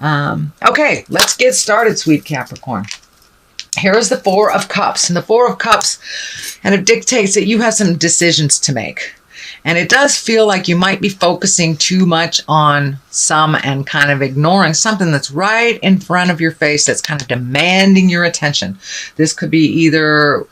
Okay, let's get started, sweet Capricorn. Here is the Four of Cups. And the Four of Cups kind of dictates that you have some decisions to make. And it does feel like you might be focusing too much on some and kind of ignoring something that's right in front of your face that's kind of demanding your attention. This could be either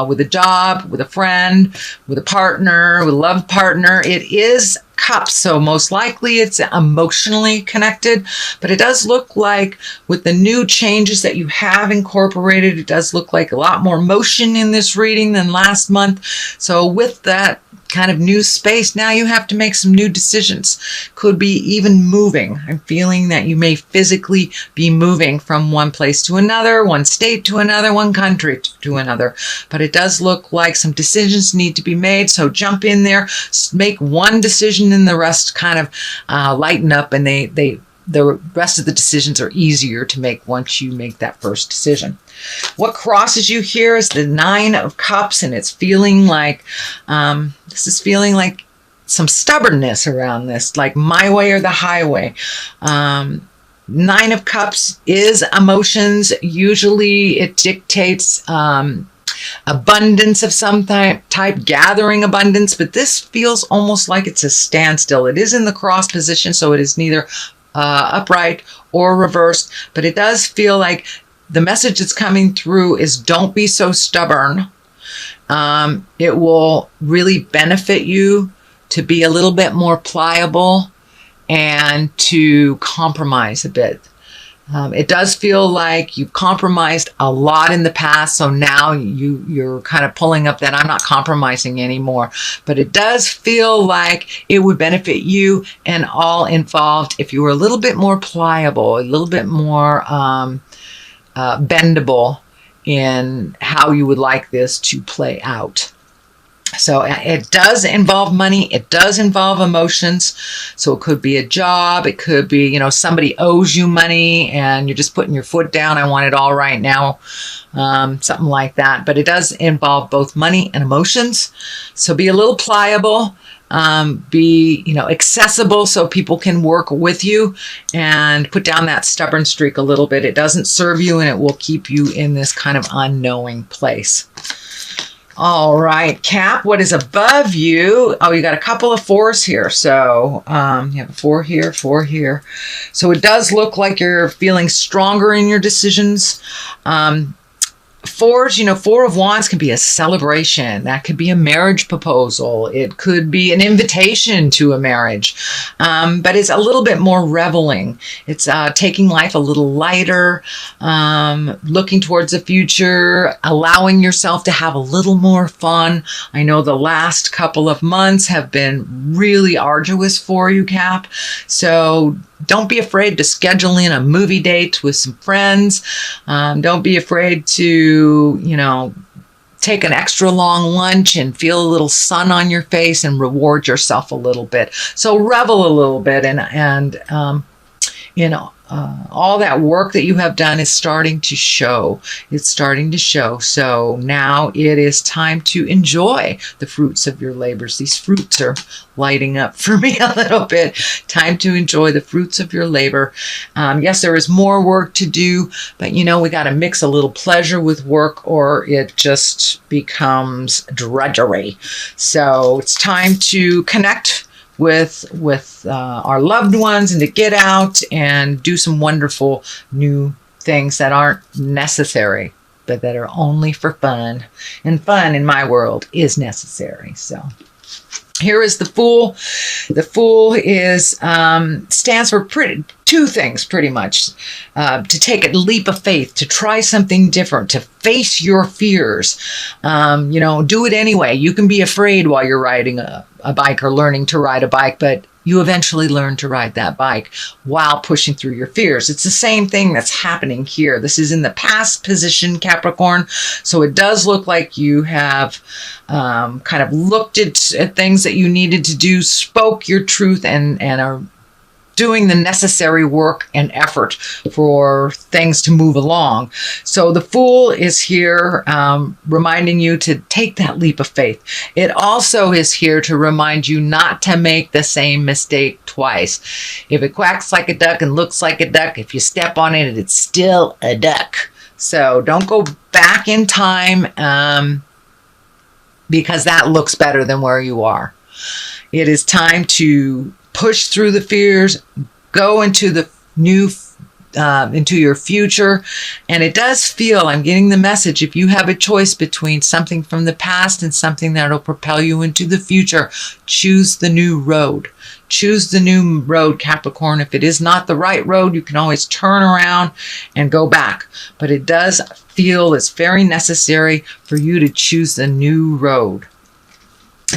with a job, with a friend, with a partner, with a love partner. It is cups, so most likely it's emotionally connected, but it does look like with the new changes that you have incorporated, it does look like a lot more motion in this reading than last month. So with that kind of new space, now you have to make some new decisions. Could be even moving. I'm feeling that you may physically be moving from one place to another, one state to another, one country to another. But it does look like some decisions need to be made. So jump in there, make one decision, and the rest kind of lighten up, and the rest of the decisions are easier to make once you make that first decision. What crosses you here is the Nine of Cups, and it's feeling like, this is feeling like some stubbornness around this, like my way or the highway. Nine of Cups is emotions. Usually it dictates abundance of some type, gathering abundance, but this feels almost like it's a standstill. It is in the cross position, so it is neither upright or reversed, but it does feel like the message that's coming through is don't be so stubborn. It will really benefit you to be a little bit more pliable and to compromise a bit. It does feel like you've compromised a lot in the past, so now you're kind of pulling up that I'm not compromising anymore. But it does feel like it would benefit you and all involved if you were a little bit more pliable, a little bit more bendable in how you would like this to play out. So it does involve money. It does involve emotions. So it could be a job. It could be, somebody owes you money and you're just putting your foot down. I want it all right now. Something like that. But it does involve both money and emotions. So be a little pliable. Be, accessible so people can work with you, and put down that stubborn streak a little bit. It doesn't serve you, and it will keep you in this kind of unknowing place. All right, Cap, what is above you? Oh, you got a couple of fours here. So you have a four here, four here. So it does look like you're feeling stronger in your decisions. Fours, Four of Wands can be a celebration. That could be a marriage proposal. It could be an invitation to a marriage. But it's a little bit more reveling. It's taking life a little lighter, looking towards the future, allowing yourself to have a little more fun. I know the last couple of months have been really arduous for you, Cap. So don't be afraid to schedule in a movie date with some friends. Don't be afraid to, take an extra long lunch and feel a little sun on your face and reward yourself a little bit. So revel a little bit, and all that work that you have done is starting to show. It's starting to show. So now it is time to enjoy the fruits of your labors. These fruits are lighting up for me a little bit. Time to enjoy the fruits of your labor. Yes, there is more work to do, but we got to mix a little pleasure with work, or it just becomes drudgery. So it's time to connect with our loved ones, and to get out and do some wonderful new things that aren't necessary, but that are only for fun. And fun in my world is necessary. So here is the Fool. The Fool is stands for two things pretty much. To take a leap of faith, to try something different, to face your fears. Do it anyway. You can be afraid while you're riding a bike or learning to ride a bike, but you eventually learn to ride that bike while pushing through your fears. It's the same thing that's happening here. This is in the past position, Capricorn. So it does look like you have kind of looked at things that you needed to do, spoke your truth, and are doing the necessary work and effort for things to move along. So the Fool is here reminding you to take that leap of faith. It also is here to remind you not to make the same mistake twice. If it quacks like a duck and looks like a duck, if you step on it, it's still a duck. So don't go back in time because that looks better than where you are. It is time to push through the fears, go into the new, into your future. And it does feel, I'm getting the message, if you have a choice between something from the past and something that'll propel you into the future, choose the new road. Choose the new road, Capricorn. If it is not the right road, you can always turn around and go back. But it does feel it's very necessary for you to choose the new road.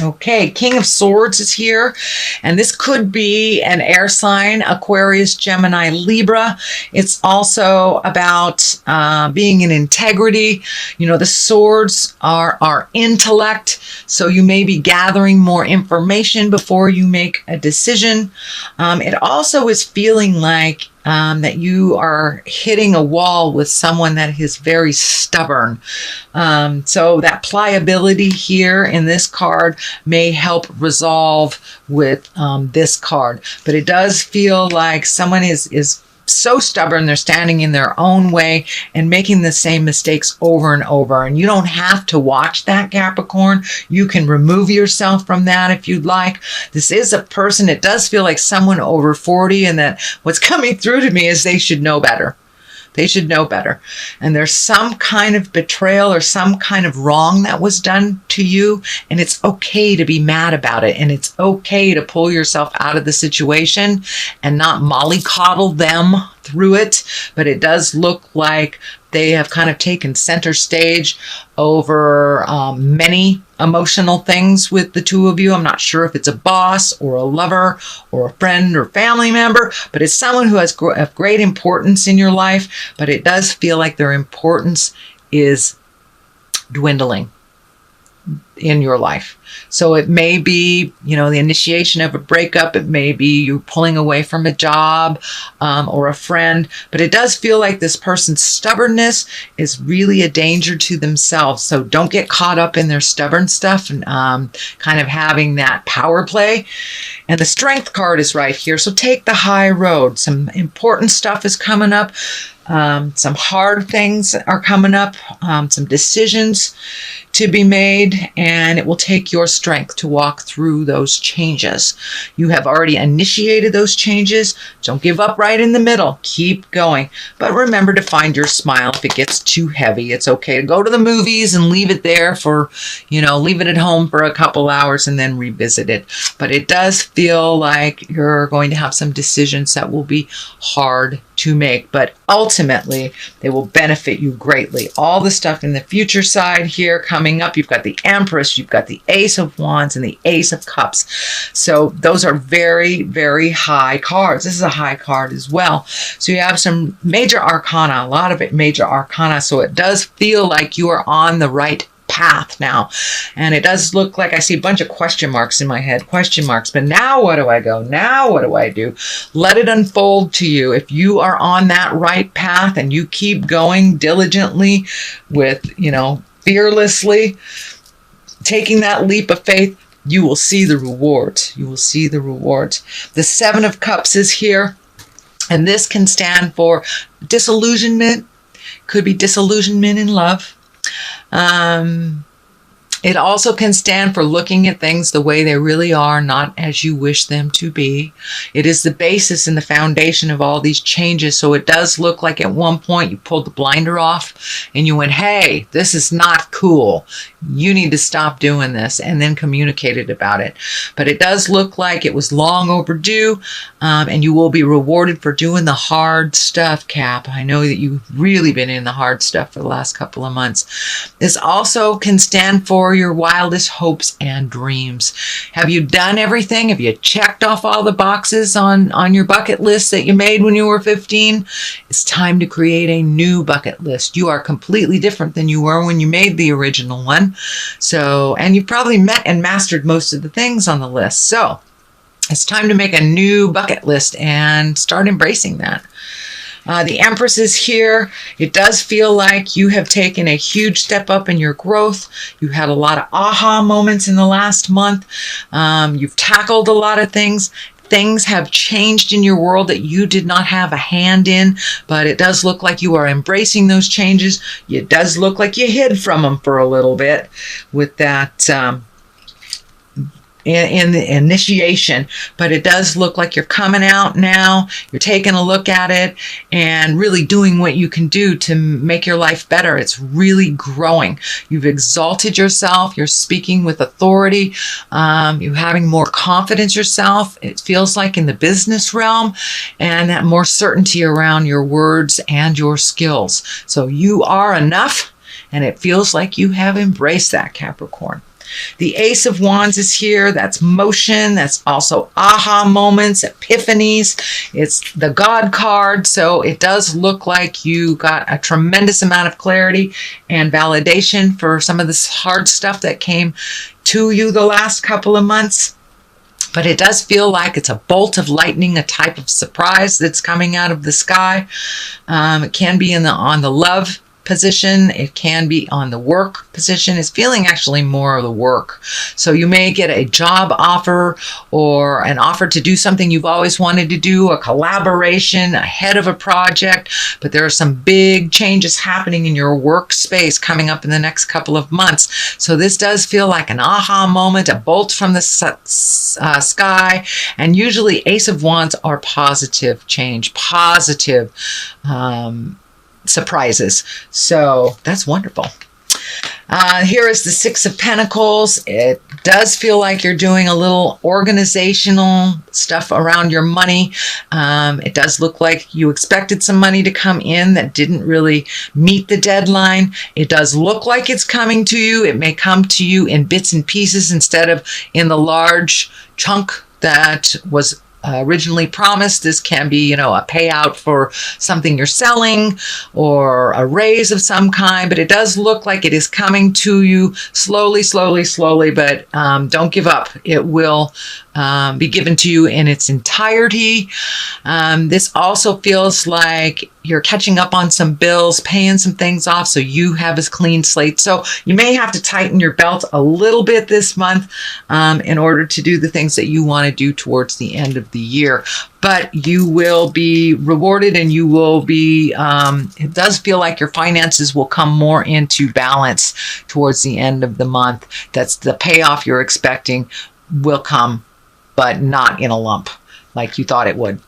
Okay, King of Swords is here, and this could be an air sign, Aquarius, Gemini, Libra. It's also about being in integrity. You know, the swords are our intellect, so you may be gathering more information before you make a decision. It also is feeling like that you are hitting a wall with someone that is very stubborn. So that pliability here in this card may help resolve with this card. But it does feel like someone is so stubborn, they're standing in their own way and making the same mistakes over and over. And you don't have to watch that, Capricorn. You can remove yourself from that if you'd like. This is a person, it does feel like someone over 40, and that what's coming through to me is they should know better. They should know better. And there's some kind of betrayal or some kind of wrong that was done to you. And it's okay to be mad about it. And it's okay to pull yourself out of the situation and not mollycoddle them through it. But it does look like they have kind of taken center stage over many emotional things with the two of you. I'm not sure if it's a boss or a lover or a friend or family member, but it's someone who has of great importance in your life, but it does feel like their importance is dwindling in your life. So it may be, you know, the initiation of a breakup. It may be you pulling away from a job or a friend. But it does feel like this person's stubbornness is really a danger to themselves. So don't get caught up in their stubborn stuff and kind of having that power play. And the Strength card is right here. So take the high road. Some important stuff is coming up. Some hard things are coming up, some decisions to be made, and it will take your strength to walk through those changes. You have already initiated those changes. Don't give up right in the middle. Keep going. But remember to find your smile if it gets too heavy. It's okay to go to the movies and leave it there for, you know, leave it at home for a couple hours and then revisit it. But it does feel like you're going to have some decisions that will be hard to make, but ultimately they will benefit you greatly. All the stuff in the future side here coming up, you've got the Empress, you've got the Ace of Wands and the Ace of Cups. So those are very, very high cards. This is a high card as well. So you have some major arcana, a lot of it major arcana. So it does feel like you are on the right path now. And it does look like I see a bunch of question marks in my head, question marks. But now what do I go? Now what do I do? Let it unfold to you. If you are on that right path and you keep going diligently with, you know, fearlessly, taking that leap of faith, you will see the rewards. You will see the rewards. The Seven of Cups is here. And this can stand for disillusionment. Could be disillusionment in love. It also can stand for looking at things the way they really are, not as you wish them to be. It is the basis and the foundation of all these changes. So it does look like at one point you pulled the blinder off and you went, hey, this is not cool. You need to stop doing this, and then communicated about it. But it does look like it was long overdue, and you will be rewarded for doing the hard stuff, Cap. I know that you've really been in the hard stuff for the last couple of months. This also can stand for your wildest hopes and dreams. Have you done everything? Have you checked off all the boxes on your bucket list that you made when you were 15? It's time to create a new bucket list. You are completely different than you were when you made the original one. So, and you've probably met and mastered most of the things on the list. So It's time to make a new bucket list and start embracing that. The Empress is here. It does feel like you have taken a huge step up in your growth. You had a lot of aha moments in the last month. You've tackled a lot of things. Things have changed in your world that you did not have a hand in, but it does look like you are embracing those changes. It does look like you hid from them for a little bit with that in the initiation, but it does look like you're coming out now. You're taking a look at it and really doing what you can do to make your life better. It's really growing. You've exalted yourself. You're speaking with authority. You're having more confidence yourself. It feels like in the business realm, and that more certainty around your words and your skills. So you are enough, and it feels like you have embraced that, Capricorn. The Ace of Wands is here. That's motion. That's also aha moments, epiphanies. It's the God card. So it does look like you got a tremendous amount of clarity and validation for some of this hard stuff that came to you the last couple of months. But it does feel like it's a bolt of lightning, a type of surprise that's coming out of the sky. It can be on the love position. It can be on the work position. It's feeling actually more of the work. So you may get a job offer or an offer to do something you've always wanted to do, a collaboration ahead of a project, but there are some big changes happening in your workspace coming up in the next couple of months. So this does feel like an aha moment, a bolt from the sky, and usually Ace of Wands are positive change, positive surprises. So that's wonderful. Here is the Six of Pentacles. It does feel like you're doing a little organizational stuff around your money. It does look like you expected some money to come in that didn't really meet the deadline. It does look like it's coming to you. It may come to you in bits and pieces instead of in the large chunk that was originally promised. This can be, a payout for something you're selling or a raise of some kind, but it does look like it is coming to you slowly, but don't give up. It will be given to you in its entirety. This also feels like you're catching up on some bills, paying some things off, so you have a clean slate. So you may have to tighten your belt a little bit this month in order to do the things that you want to do towards the end of the year. But you will be rewarded, and you will be, it does feel like your finances will come more into balance towards the end of the month. That's the payoff you're expecting will come, but not in a lump like you thought it would.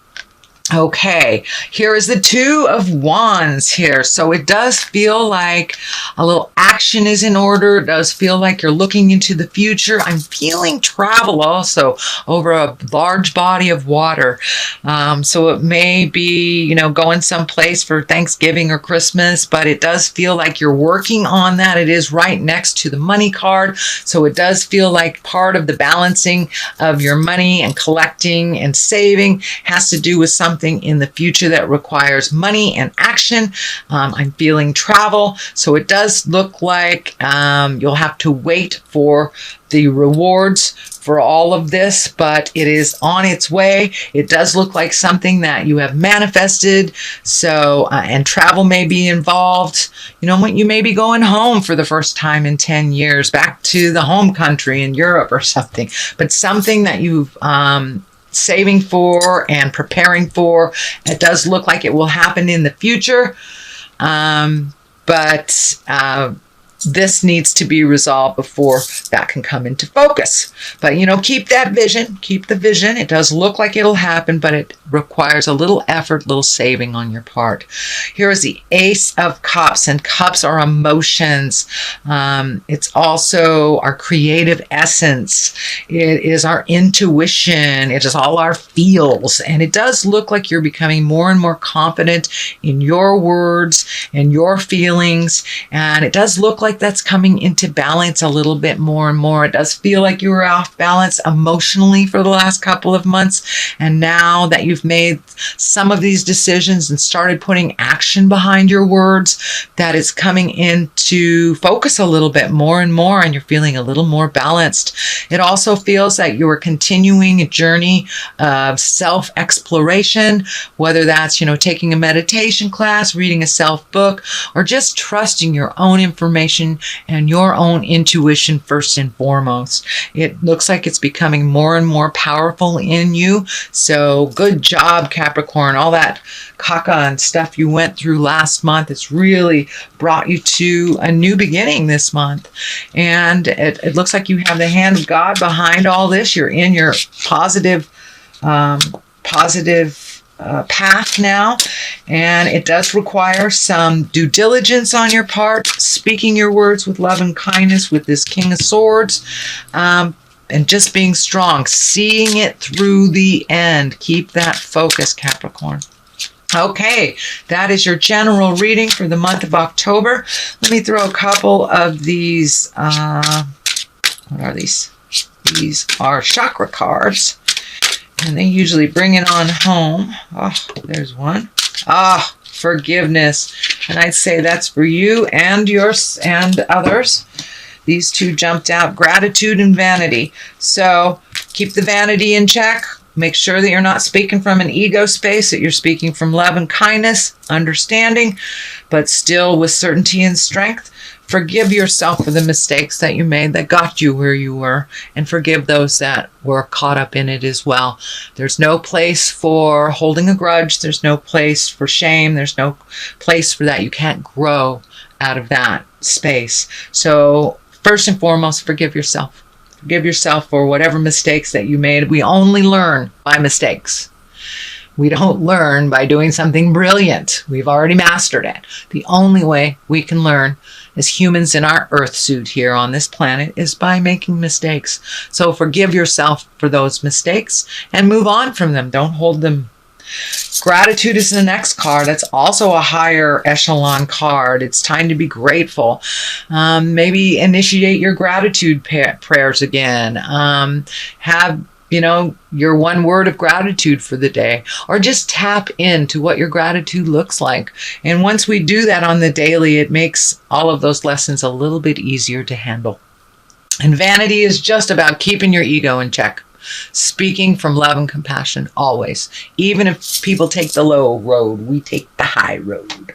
Okay, here is the Two of Wands here. So it does feel like a little action is in order. It does feel like you're looking into the future. I'm feeling travel also over a large body of water. So it may be, going someplace for Thanksgiving or Christmas, but it does feel like you're working on that. It is right next to the money card. So it does feel like part of the balancing of your money and collecting and saving has to do with something in the future that requires money and action. I'm feeling travel. So it does look like you'll have to wait for the rewards for all of this, but it is on its way. It does look like something that you have manifested. So, and travel may be involved. You may be going home for the first time in 10 years, back to the home country in Europe or something, but something that you've saving for and preparing for. It does look like it will happen in the future, but this needs to be resolved before that can come into focus. But, keep that vision, keep the vision. It does look like it'll happen, but it requires a little effort, little saving on your part. Here is the Ace of Cups, and cups are emotions. It's also our creative essence. It is our intuition. It is all our feels. And it does look like you're becoming more and more confident in your words and your feelings. And it does look like like that's coming into balance a little bit more and more. It does feel like you were off balance emotionally for the last couple of months. And now that you've made some of these decisions and started putting action behind your words, that it's coming into focus a little bit more and more, and you're feeling a little more balanced. It also feels like you are continuing a journey of self-exploration, whether that's, taking a meditation class, reading a self-book, or just trusting your own information and your own intuition first and foremost. It looks like it's becoming more and more powerful in you. So good job, Capricorn. All that caca and stuff you went through last month, it's really brought you to a new beginning this month. And it looks like you have the hand of God behind all this. You're in your positive path now, and it does require some due diligence on your part, speaking your words with love and kindness with this King of Swords, and just being strong, seeing it through the end. Keep that focus, Capricorn. Okay, that is your general reading for the month of October. Let me throw a couple of these, what are these? These are chakra cards. And they usually bring it on home. Oh, there's one. Ah, forgiveness. And I'd say that's for you and yours and others. These two jumped out, gratitude and vanity. So keep the vanity in check. Make sure that you're not speaking from an ego space, that you're speaking from love and kindness, understanding, but still with certainty and strength. Forgive yourself for the mistakes that you made that got you where you were, and forgive those that were caught up in it as well. There's no place for holding a grudge. There's no place for shame. There's no place for that. You can't grow out of that space. So first and foremost, forgive yourself. Forgive yourself for whatever mistakes that you made. We only learn by mistakes. We don't learn by doing something brilliant. We've already mastered it. The only way we can learn as humans in our earth suit here on this planet is by making mistakes. So forgive yourself for those mistakes and move on from them. Don't hold them. Gratitude is the next card. That's also a higher echelon card. It's time to be grateful. Maybe initiate your gratitude prayers again. Have your one word of gratitude for the day, or just tap into what your gratitude looks like. And once we do that on the daily, it makes all of those lessons a little bit easier to handle. And vanity is just about keeping your ego in check. Speaking from love and compassion always. Even if people take the low road, we take the high road.